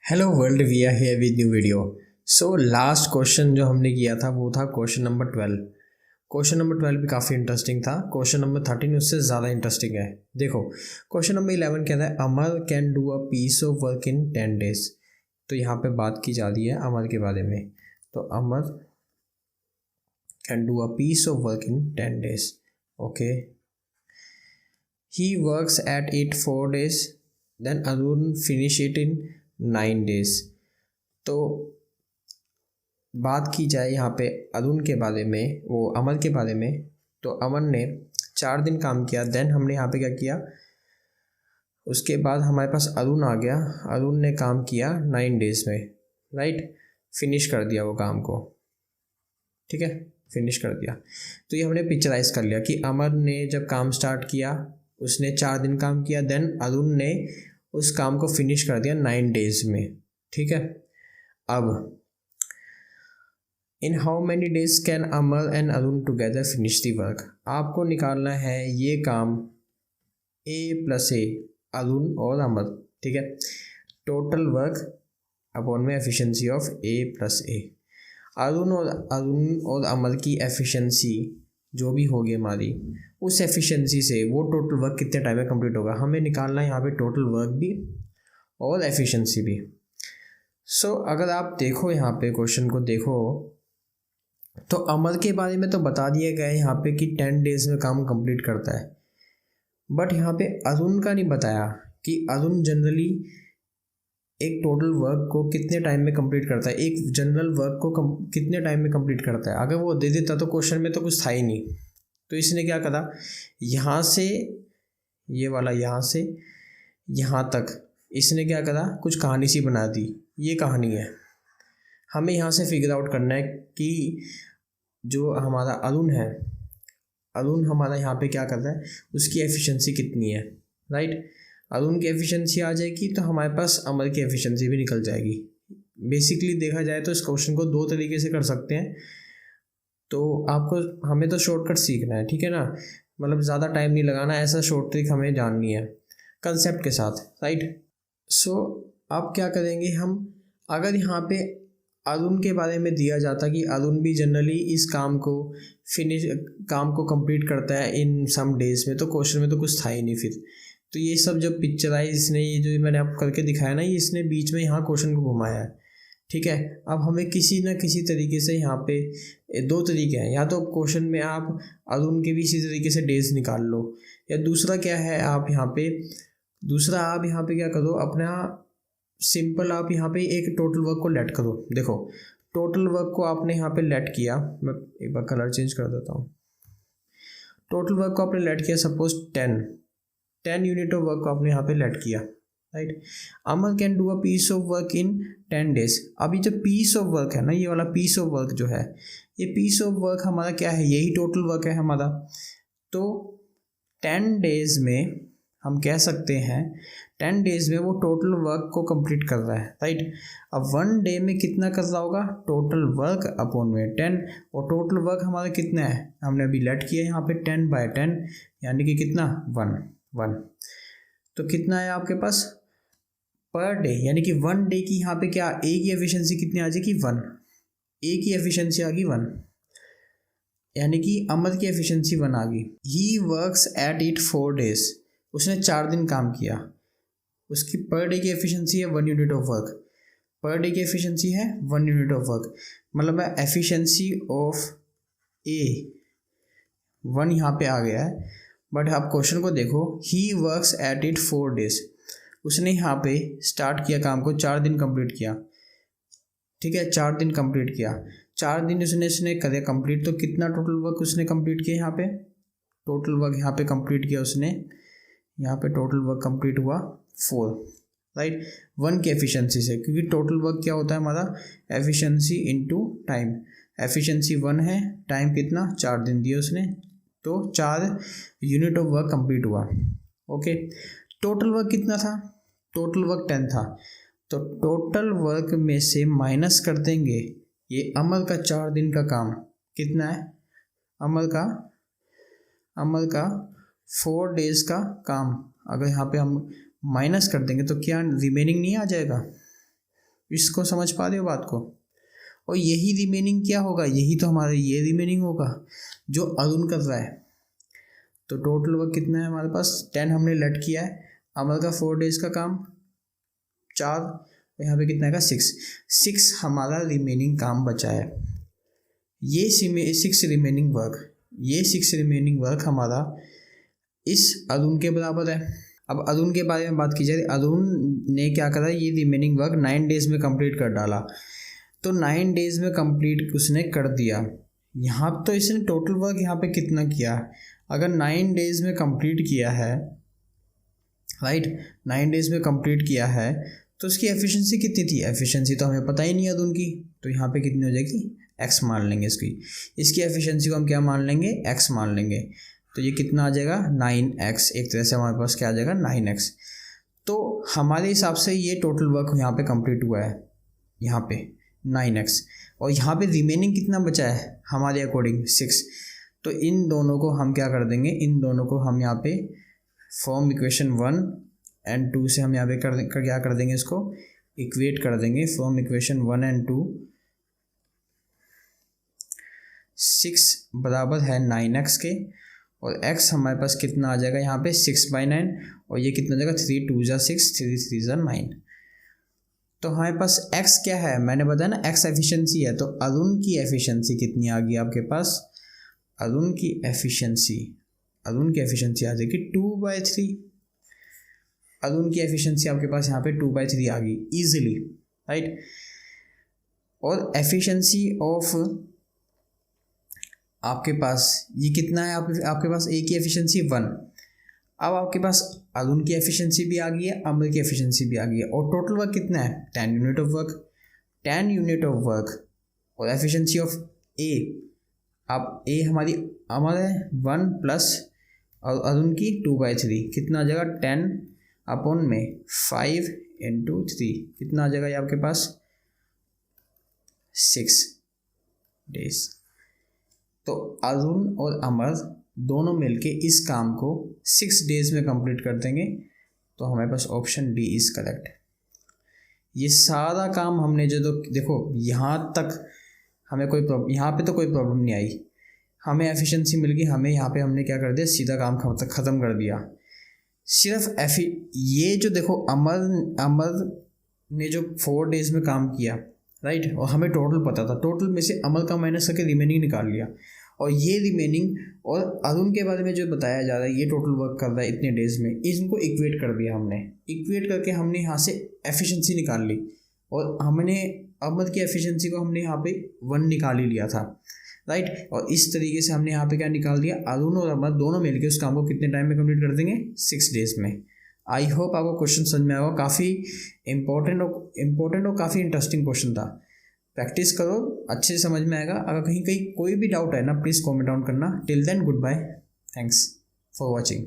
Hello world, we are here with new video. So last question जो हमने किया था वो था क्वेश्चन नंबर 12। क्वेश्चन नंबर 12 भी काफ़ी इंटरेस्टिंग था। क्वेश्चन नंबर 13 उससे ज़्यादा इंटरेस्टिंग है। देखो, क्वेश्चन नंबर 11 कहता है Amar can do a piece of work in 10 days. तो यहाँ पे बात की जा रही है अमर के बारे में। तो Amar can do a piece of work in 10 days. Okay, he works at it 4 days, then Arun finish it in 9 days। तो बात की जाए यहाँ पे अरुण के बारे में, वो अमर के बारे में, तो अमर ने 4 दिन काम किया। देन हमने यहाँ पे क्या किया, उसके बाद हमारे पास अरुण आ गया। अरुण ने काम किया 9 days में, राइट, फिनिश कर दिया वो काम को। ठीक है, फिनिश कर दिया। तो ये हमने पिक्चराइज कर लिया कि अमर ने जब काम स्टार्ट किया उसने 4 दिन काम किया, देन अरुण ने उस काम को फिनिश कर दिया 9 days में। ठीक है, अब in how many days can Amar and Arun together finish the work. आपको निकालना है ये काम ए प्लस ए, अरुण और अमर। ठीक है, टोटल वर्क अपॉन में एफिशिएंसी ऑफ ए प्लस ए। अरुण और अमर की एफिशिएंसी जो भी होगी हमारी, उस एफिशिएंसी से वो टोटल वर्क कितने टाइम में कंप्लीट होगा, हमें निकालना है यहाँ पे टोटल वर्क भी और एफिशिएंसी भी। सो अगर आप देखो यहाँ पे क्वेश्चन को देखो, तो अमर के बारे में तो बता दिया गया है यहाँ पे कि 10 days में काम कंप्लीट करता है। बट यहाँ पे अरुण का नहीं बताया कि अरुण जनरली एक टोटल वर्क को कितने टाइम में कंप्लीट करता है, एक जनरल वर्क को कितने टाइम में कंप्लीट करता है। अगर वो दे देता तो क्वेश्चन में तो कुछ था ही नहीं। तो इसने क्या करा, यहाँ से ये वाला यहाँ से यहाँ तक इसने क्या करा, कुछ कहानी सी बना दी। ये कहानी है, हमें यहाँ से फिगर आउट करना है कि जो हमारा अरुण है, अरुण हमारा यहाँ पे क्या कर रहा है, उसकी एफिशिएंसी कितनी है, राइट। अरुण की एफिशिएंसी आ जाएगी तो हमारे पास अमर की एफिशिएंसी भी निकल जाएगी। बेसिकली देखा जाए तो इस क्वेश्चन को 2 तरीके से कर सकते हैं। तो आपको हमें तो शॉर्टकट सीखना है, ठीक है ना, मतलब ज़्यादा टाइम नहीं लगाना, ऐसा शॉर्ट ट्रिक हमें जाननी है कंसेप्ट के साथ, राइट। सो आप क्या करेंगे, हम अगर यहाँ पे अरुण के बारे में दिया जाता कि अरुण भी जनरली इस काम को कंप्लीट करता है इन सम डेज में, तो क्वेश्चन में तो कुछ था ही नहीं फिर। तो ये सब जो पिक्चराइज इसने, ये जो मैंने आपको करके दिखाया ना, ये इसने बीच में यहाँ क्वेश्चन को घुमाया है। ठीक है, अब हमें किसी ना किसी तरीके से यहाँ पे 2 तरीके हैं, या तो क्वेश्चन में आप अरुण के भी इसी तरीके से डेज निकाल लो, या दूसरा क्या है, आप यहाँ पे क्या करो, अपना सिंपल आप यहाँ पे एक टोटल वर्क को लेट करो। देखो, टोटल वर्क को आपने यहाँ पे लेट किया, मैं एक बार कलर चेंज कर देता हूँ। टोटल वर्क को आपने लेट किया सपोज 10 यूनिट ऑफ वर्क को आपने यहाँ पे लेट किया, right. Amar can do a piece of work in 10 days। अभी जो पीस ऑफ वर्क है ना, ये वाला पीस ऑफ वर्क जो है, ये पीस ऑफ वर्क हमारा क्या है, यही टोटल वर्क है हमारा। तो 10 days में हम कह सकते हैं 10 days में वो टोटल वर्क को कंप्लीट कर रहा है, राइट। अब 1 day में कितना कर रहा होगा, टोटल वर्क अपॉन में 10, और टोटल वर्क हमारा कितना है, हमने अभी लेट किया यहाँ पे 10/10, यानी कि कितना 1। तो कितना है आपके पास पर डे, यानी कि 1 day की यहाँ पे क्या, ए की एफिशिएंसी कितनी आ जाएगी 1, ए की एफिशिएंसी आ गई 1, यानी कि अमर की एफिशिएंसी 1 आ गई। ही वर्क्स एट इट 4 days, उसने 4 दिन काम किया, उसकी पर डे की एफिशिएंसी है 1 unit of work, per day की एफिशिएंसी है 1 यूनिट ऑफ वर्क, मतलब एफिशिएंसी ऑफ ए 1 यहाँ पे आ गया है। बट आप क्वेश्चन को देखो, ही वर्क्स एट इट 4 days, उसने यहाँ पे स्टार्ट किया काम को, 4 दिन कंप्लीट किया, ठीक है, 4 दिन कंप्लीट किया, 4 दिन उसने करे कंप्लीट। तो कितना टोटल वर्क उसने कंप्लीट किया, यहाँ पे टोटल वर्क यहाँ पे कंप्लीट किया उसने, यहाँ पे टोटल वर्क कंप्लीट हुआ 4, राइट, 1 की एफिशिएंसी से, क्योंकि टोटल वर्क क्या होता है हमारा, एफिशिएंसी इनटू टाइम। एफिशिएंसी 1 है, टाइम कितना 4 दिन दिए उसने, तो 4 यूनिट ऑफ वर्क कंप्लीट हुआ। ओके, टोटल वर्क कितना था, टोटल वर्क 10 था, तो टोटल वर्क में से माइनस कर देंगे ये अमर का 4 दिन का काम, कितना है अमर का 4 days का काम, अगर यहाँ पे हम माइनस कर देंगे तो क्या रिमेनिंग नहीं आ जाएगा, इसको समझ पा रहे हो बात को? और यही रिमेनिंग क्या होगा, यही तो हमारा ये रिमेनिंग होगा जो अरुण कर रहा है। तो टोटल वर्क कितना है हमारे पास, 10 हमने लेट किया है, अमर का 4 डेज का काम 4, यहाँ पे कितना है 6 हमारा रिमेनिंग काम बचा है। ये 6 रिमेनिंग वर्क हमारा इस अरुण के बराबर है। अब अरुण के बारे में बात की जाए, अरुण ने क्या करा, ये रिमेनिंग वर्क 9 डेज में कंप्लीट कर डाला। तो 9 डेज में कंप्लीट उसने कर दिया। यहाँ तो इसने टोटल वर्क यहाँ पे कितना किया, अगर 9 डेज में कंप्लीट किया है, राइट, 9 डेज में कंप्लीट किया है, तो उसकी एफिशिएंसी कितनी थी, एफिशिएंसी तो हमें पता ही नहीं है अरुण की, तो यहाँ पे कितनी हो जाएगी, x मान लेंगे इसकी एफिशिएंसी को हम क्या मान लेंगे, x मान लेंगे। तो ये कितना आ जाएगा 9x, एक तरह से हमारे पास क्या आ जाएगा 9x। तो हमारे हिसाब से ये टोटल वर्क यहाँ पे कंप्लीट हुआ है, यहाँ पे 9x, और यहाँ पे रिमेनिंग कितना बचा है हमारे अकॉर्डिंग 6। तो इन दोनों को हम क्या कर देंगे, इन दोनों को हम यहाँ पे फॉर्म इक्वेशन 1 एंड 2 से हम यहाँ पे क्या कर देंगे, इसको इक्वेट कर देंगे। फॉर्म इक्वेशन 1 एंड 2, 6 बराबर है 9x के, और x हमारे पास कितना आ जाएगा यहाँ पे 6/9, और ये कितना हो जाएगा 3 2 = 6, 3 3 = 9। तो हमारे पास x क्या है, मैंने बताया ना x एफिशिएंसी है। तो अरुण की एफिशिएंसी कितनी आ गई आपके पास, अरुण की एफिशिएंसी आ जाएगी 2/3। अरुण की एफिशिएंसी आपके पास यहाँ पे 2/3 आ गई ईजिली, राइट। और एफिशिएंसी ऑफ आपके पास ये कितना है, आपके पास ए की एफिशिएंसी 1। अब आपके पास अरुण की एफिशिएंसी भी आ गई है, अमर की एफिशिएंसी भी आ गई है, और टोटल वर्क कितना है 10 unit of work, 10 unit of work. और एफिशिएंसी ऑफ ए, अब ए हमारी अमर है 1 प्लस और अरुण की 2/3, कितना आ जाएगा 10 अपॉन में 5 × 3, कितना आ जाएगा ये आपके पास 6 डेज। तो अरुण और अमर दोनों मिलके इस काम को 6 डेज में कंप्लीट कर देंगे। तो हमारे पास ऑप्शन डी इज़ करेक्ट। ये सारा काम हमने जो देखो यहाँ तक हमें कोई प्रॉब्लम, यहाँ पे तो कोई प्रॉब्लम नहीं आई, हमें एफिशिएंसी मिल गई, हमें यहाँ पे हमने क्या कर दिया, सीधा काम ख़त्म कर दिया। सिर्फ ये जो देखो अमर ने जो 4 डेज में काम किया, राइट, और हमें टोटल पता था, टोटल में से अमर का माइनस करके रिमेनिंग निकाल लिया, और ये रिमेनिंग और अरुण के बारे में जो बताया जा रहा है ये टोटल वर्क कर रहा है इतने डेज में, इनको इक्वेट कर दिया हमने, इक्वेट करके हमने यहाँ से एफिशिएंसी निकाल ली, और हमने अमर की एफिशिएंसी को हमने यहाँ पे 1 निकाल ही लिया था, राइट। और इस तरीके से हमने यहाँ पे क्या निकाल दिया, अरुण और अमर दोनों मिलकर उस काम को कितने टाइम में कंप्लीट कर देंगे, 6 डेज में। आई होप आपको क्वेश्चन समझ में आएगा, काफ़ी इम्पोर्टेंट और काफ़ी इंटरेस्टिंग क्वेश्चन था। प्रैक्टिस करो, अच्छे से समझ में आएगा। अगर कहीं कोई भी डाउट है ना, प्लीज़ कमेंट डाउन करना। Till then good bye, thanks for watching.